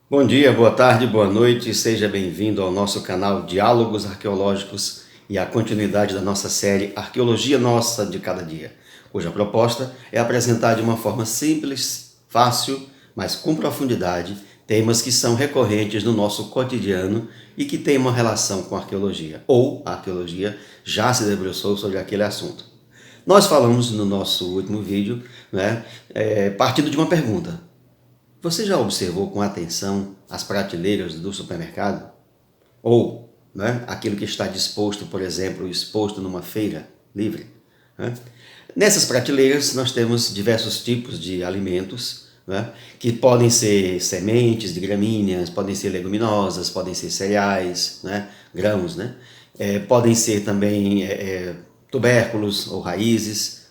Bom dia, boa tarde, boa noite, seja bem-vindo ao nosso canal Diálogos Arqueológicos e a continuidade da nossa série Arqueologia Nossa de Cada Dia, cuja proposta é apresentar de uma forma simples, fácil, mas com profundidade, temas que são recorrentes no nosso cotidiano e que têm uma relação com a arqueologia, ou a arqueologia já se debruçou sobre aquele assunto. Nós falamos no nosso último vídeo, partindo de uma pergunta. Você já observou com atenção as prateleiras do supermercado? Ou aquilo que está disposto, por exemplo, exposto numa feira livre? Né? Nessas prateleiras nós temos diversos tipos de alimentos, que podem ser sementes de gramíneas, podem ser leguminosas, podem ser cereais, grãos, podem ser também tubérculos ou raízes,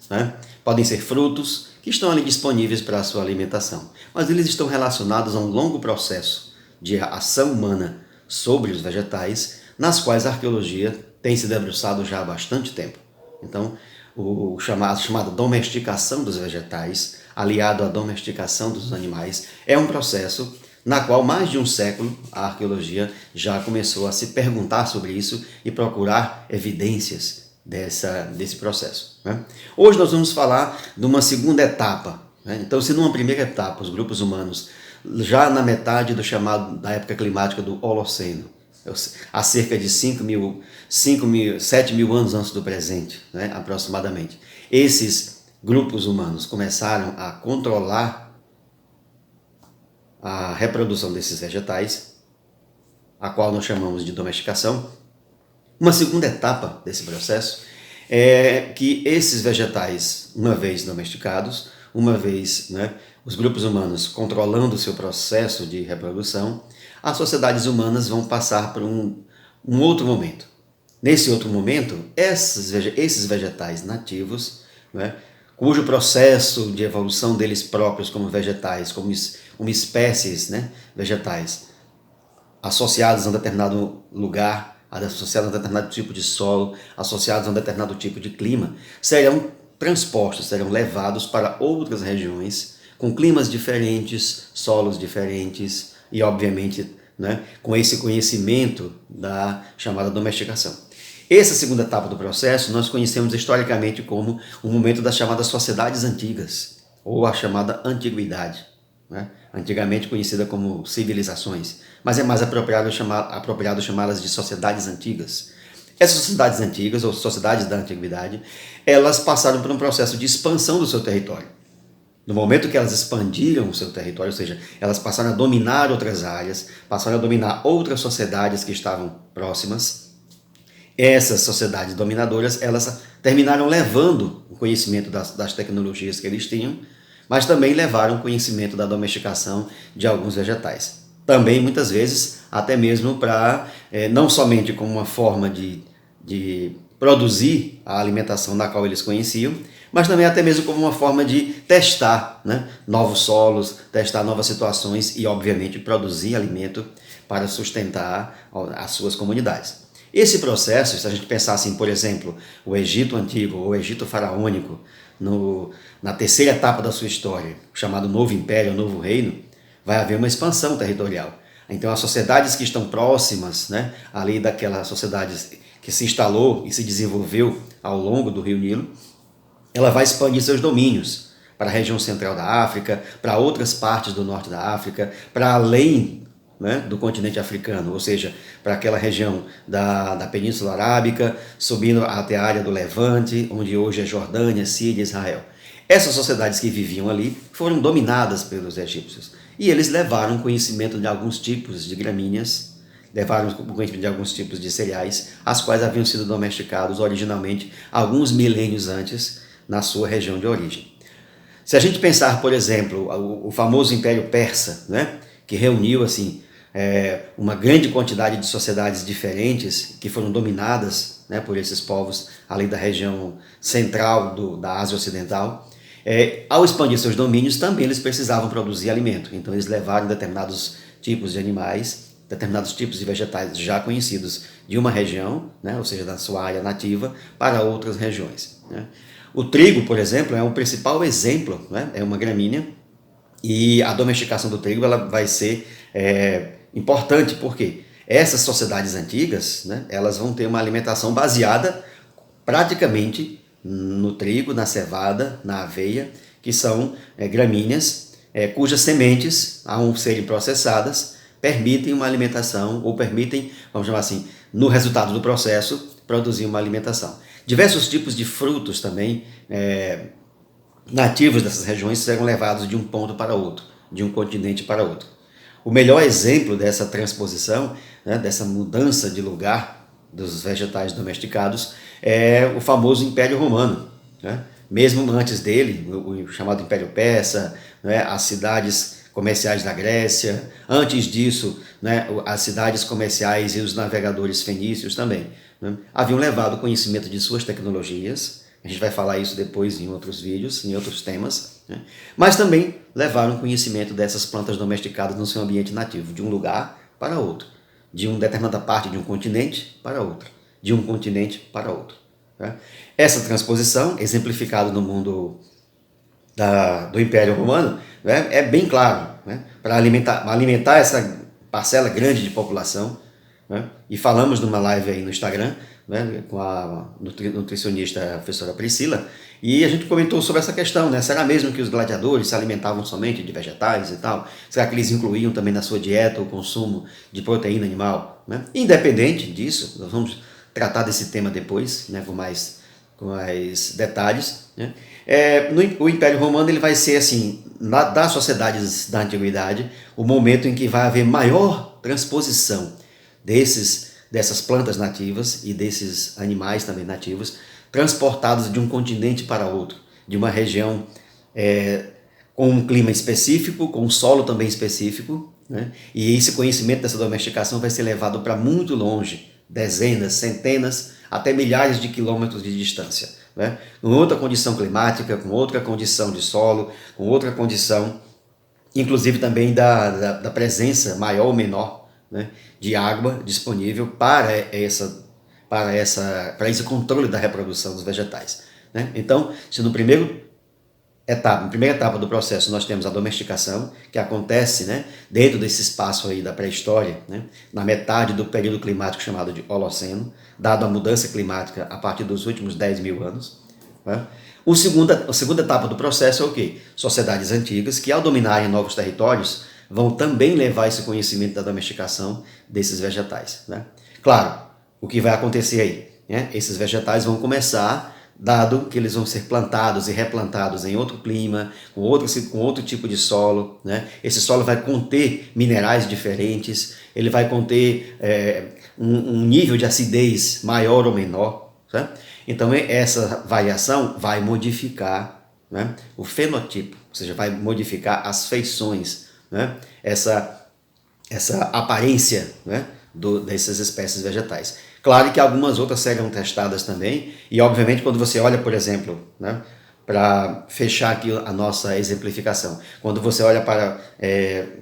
podem ser frutos que estão ali disponíveis para a sua alimentação. Mas eles estão relacionados a um longo processo de ação humana sobre os vegetais, nas quais a arqueologia tem se debruçado já há bastante tempo. Então, a chamada domesticação dos vegetais, aliado à domesticação dos animais, é um processo na qual mais de um século a arqueologia já começou a se perguntar sobre isso e procurar evidências desse processo. Hoje nós vamos falar de uma segunda etapa. Então, se numa primeira etapa os grupos humanos, já na metade da época climática do Holoceno, há cerca de 7 mil anos antes do presente, aproximadamente, esses grupos humanos começaram a controlar a reprodução desses vegetais, a qual nós chamamos de domesticação. Uma segunda etapa desse processo é que esses vegetais, uma vez domesticados, uma vez os grupos humanos controlando o seu processo de reprodução, as sociedades humanas vão passar por um outro momento. Nesse outro momento, esses vegetais nativos, cujo processo de evolução deles próprios como vegetais, como espécies vegetais, associados a um determinado lugar, associados a um determinado tipo de solo, associados a um determinado tipo de clima, serão transpostos, serão levados para outras regiões com climas diferentes, solos diferentes e, obviamente, com esse conhecimento da chamada domesticação. Essa segunda etapa do processo nós conhecemos historicamente como o momento das chamadas sociedades antigas, ou a chamada antiguidade, antigamente conhecida como civilizações, mas é mais apropriado chamá-las de sociedades antigas. Essas sociedades antigas, ou sociedades da antiguidade, elas passaram por um processo de expansão do seu território. No momento que elas expandiram o seu território, ou seja, elas passaram a dominar outras áreas, passaram a dominar outras sociedades que estavam próximas, essas sociedades dominadoras, elas terminaram levando o conhecimento das tecnologias que eles tinham, mas também levaram o conhecimento da domesticação de alguns vegetais. Também, muitas vezes, até mesmo para, não somente como uma forma de produzir a alimentação da qual eles conheciam, mas também até mesmo como uma forma de testar novos solos, testar novas situações e, obviamente, produzir alimento para sustentar as suas comunidades. Esse processo, se a gente pensar assim, por exemplo, o Egito Antigo ou o Egito Faraônico, na terceira etapa da sua história, chamado Novo Império, Novo Reino, vai haver uma expansão territorial. Então, as sociedades que estão próximas, ali daquela sociedade que se instalou e se desenvolveu ao longo do Rio Nilo, ela vai expandir seus domínios para a região central da África, para outras partes do norte da África, para além do continente africano, ou seja, para aquela região da Península Arábica, subindo até a área do Levante, onde hoje é Jordânia, Síria, Israel. Essas sociedades que viviam ali foram dominadas pelos egípcios e eles levaram conhecimento de alguns tipos de gramíneas, levaram conhecimento de alguns tipos de cereais, as quais haviam sido domesticados originalmente alguns milênios antes na sua região de origem. Se a gente pensar, por exemplo, o famoso Império Persa, que reuniu assim uma grande quantidade de sociedades diferentes que foram dominadas por esses povos ali da região central da Ásia Ocidental, ao expandir seus domínios também eles precisavam produzir alimento, então eles levaram determinados tipos de animais, determinados tipos de vegetais já conhecidos de uma região, ou seja, da sua área nativa, para outras regiões. O trigo, por exemplo, é um principal exemplo, é uma gramínea, E a domesticação do trigo ela vai ser importante porque essas sociedades antigas, né, elas vão ter uma alimentação baseada praticamente no trigo, na cevada, na aveia, que são gramíneas, cujas sementes, ao serem processadas, permitem uma alimentação, ou permitem, vamos chamar assim, no resultado do processo, produzir uma alimentação. Diversos tipos de frutos também nativos dessas regiões serão levados de um ponto para outro, de um continente para outro. O melhor exemplo dessa transposição, né, dessa mudança de lugar dos vegetais domesticados, é o famoso Império Romano. Né? Mesmo antes dele, o chamado Império Persa, né, as cidades comerciais da Grécia, antes disso, né, as cidades comerciais e os navegadores fenícios também, né, haviam levado o conhecimento de suas tecnologias. A gente vai falar isso depois em outros vídeos, em outros temas, né? Mas também levaram conhecimento dessas plantas domesticadas no seu ambiente nativo, de um lugar para outro, de uma determinada parte de um continente para outro, de um continente para outro. Né? Essa transposição, exemplificada no mundo do Império Romano, né, é bem claro, né, para alimentar essa parcela grande de população. Né? E falamos numa live aí no Instagram, né, com a nutricionista a professora Priscila, e a gente comentou sobre essa questão, né? Será mesmo que os gladiadores se alimentavam somente de vegetais e tal? Será que eles incluíam também na sua dieta o consumo de proteína animal? Né? Independente disso, nós vamos tratar desse tema depois, né, com mais detalhes. Né? O Império Romano ele vai ser, assim, das sociedades da antiguidade, o momento em que vai haver maior transposição dessas plantas nativas e desses animais também nativos, transportados de um continente para outro, de uma região com um clima específico, com um solo também específico, né? E esse conhecimento dessa domesticação vai ser levado para muito longe, dezenas, centenas, até milhares de quilômetros de distância, né? Com outra condição climática, com outra condição de solo, com outra condição, inclusive também da presença maior ou menor, né, de água disponível para esse controle da reprodução dos vegetais. Né? Então, se na primeira etapa do processo nós temos a domesticação, que acontece, né, dentro desse espaço aí da pré-história, né, na metade do período climático chamado de Holoceno, dado a mudança climática a partir dos últimos 10 mil anos. Né? A segunda etapa do processo é o quê? Sociedades antigas que, ao dominarem novos territórios, vão também levar esse conhecimento da domesticação desses vegetais. Né? Claro, o que vai acontecer aí? Né? Esses vegetais vão começar, dado que eles vão ser plantados e replantados em outro clima, com outro tipo de solo. Né? Esse solo vai conter minerais diferentes, ele vai conter um nível de acidez maior ou menor. Certo? Então essa variação vai modificar, né, o fenotipo, ou seja, vai modificar as feições, né, essa aparência, né, dessas espécies vegetais. Claro que algumas outras serão testadas também, e obviamente quando você olha, por exemplo, né, para fechar aqui a nossa exemplificação, quando você olha para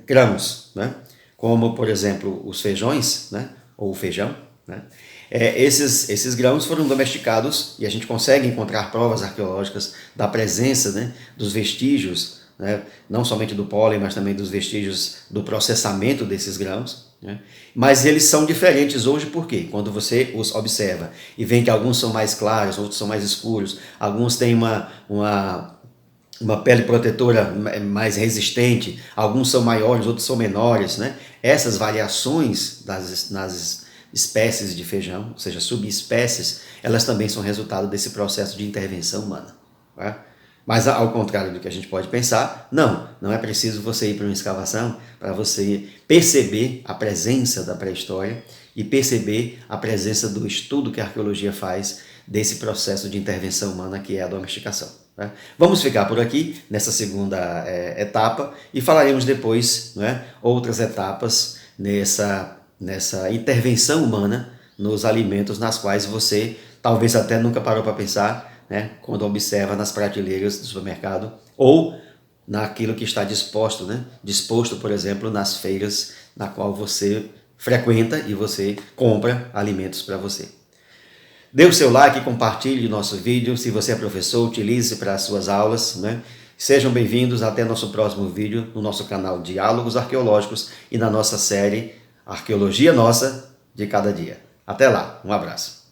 grãos, né, como por exemplo os feijões, né, ou o feijão, né, esses grãos foram domesticados e a gente consegue encontrar provas arqueológicas da presença, né, dos vestígios, né, não somente do pólen, mas também dos vestígios do processamento desses grãos. Né? Mas eles são diferentes hoje porque quando você os observa e vê que alguns são mais claros, outros são mais escuros, alguns têm uma pele protetora mais resistente, alguns são maiores, outros são menores. Né? Essas variações nas espécies de feijão, ou seja, subespécies, elas também são resultado desse processo de intervenção humana. Tá? Mas ao contrário do que a gente pode pensar, não é preciso você ir para uma escavação para você perceber a presença da pré-história e perceber a presença do estudo que a arqueologia faz desse processo de intervenção humana que é a domesticação. Tá? Vamos ficar por aqui nessa segunda etapa e falaremos depois, né, outras etapas nessa intervenção humana nos alimentos nas quais você talvez até nunca parou para pensar, né, quando observa nas prateleiras do supermercado ou naquilo que está disposto, por exemplo, nas feiras na qual você frequenta e você compra alimentos para você. Dê o seu like, compartilhe o nosso vídeo. Se você é professor, utilize para as suas aulas. Né? Sejam bem-vindos até nosso próximo vídeo no nosso canal Diálogos Arqueológicos e na nossa série Arqueologia Nossa de Cada Dia. Até lá, um abraço.